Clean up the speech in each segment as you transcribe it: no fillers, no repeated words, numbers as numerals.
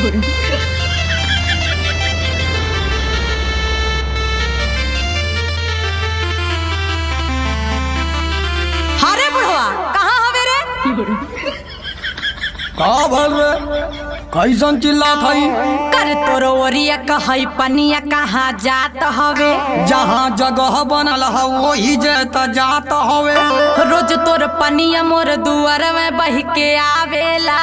अरे बुढ़वा कहाँ हवे रे? का भल रे? कैसन चिल्ला थई? कर तोर ओरिया कहई पनिया कहाँ जात हवे? जहाँ जगह बनल है वही जेत जात हवे। रोज तोर पनिया मोर दुआर में बह के आवेला।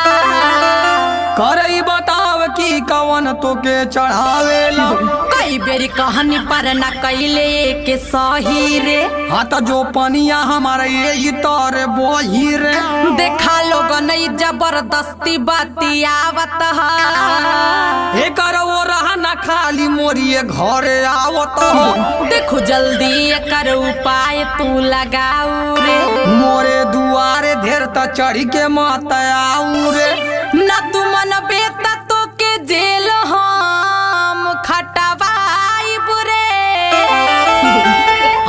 करई बताव की कवन तो के चढ़ावेला। कई बेरी कहानी पर न कैले के सही रे। हाँ तो जो पनिया हमारे यही तोरे बोही रे। देखा लोग नहीं जबरदस्ती बतियावत है। एकर वो रहा न खाली मोरिए घरे आवत हो। देखो जल्दी एकर उपाय तू लगाऊ रे। मोरे दुआरे ढेर त चढ़ी के मत आऊ रे। न तू मन बेता तो के जेल हम खटवाई बुरे।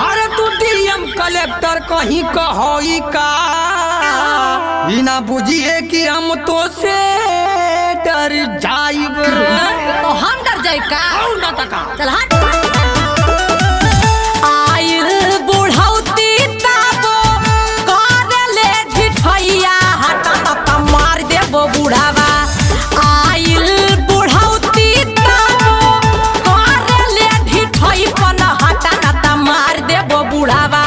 अरे तू डीएम कलेक्टर कहीं कहोई का? बिना बुझिए कि हम तो से डर जाइब रे। तो हम डर जाए का? न तका चल हट। आइल बुढ़ौती ताबो कर ले झिठैया हटा तता मार देबो बुढ़ावा। आइल बुढ़ौती ताबो कर ले झिठै पन हटा तता मार देबो बुढ़ावा।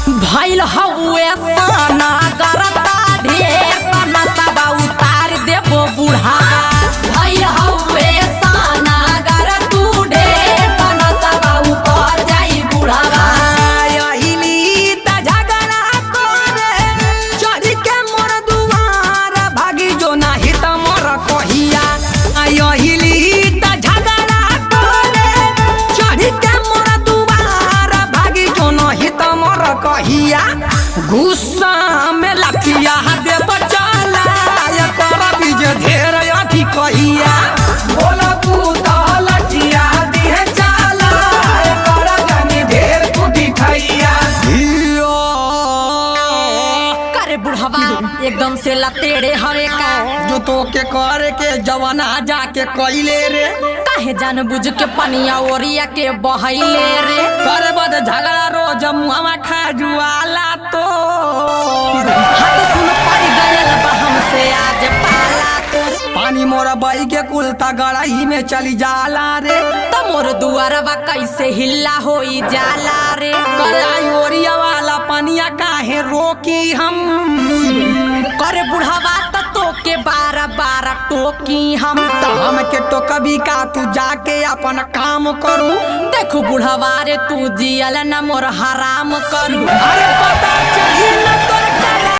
भइल हउए साना करता ढेर तना सब उतार देबो बुढ़ावा। भइल हउए साना कर तू ढेर तना सब उतार जाई बुढ़ावा। यही त झगड़ा करे चढ़ी के मोर दुआर भागी जो नाही त मोर कहिया। यही त झगड़ा करे चढ़ी के मोर दुआर भागी जो नाही त मोर कहिया। गुस्सा में लठिया दे बचाला कर बीज ढेर अथी कहिया। बोला पूता लठिया दिहे चाला कर जानी ढेर कुटी खैया। करे बुढ़वा एकदम से लतेड़े हवे का। जो तो के करे के जवाना जाके कइले रे। काहे जान बुझ के पनिया ओरिया के बहैले रे। करे बद झगड़ा रोज मुहवा खा जुआला तो। हाथ सुन पड़ गयल बा हमसे आज पाला तो। पानी मोरा बाई के कुलता गड़ाई में चली जाला रे। तो मोर दुआरवा कैसे हिल्ला होई जाला रे। करे ओरिया वाला पनिया काहे रोकी हम? करे बुढ़वा तो के बारा बारा टोकी हम। तो हम के तो कभी का तू जाके अपन काम करू। देखो बुढ़वा रे तू जियल न मोर हराम करू। अरे पता चली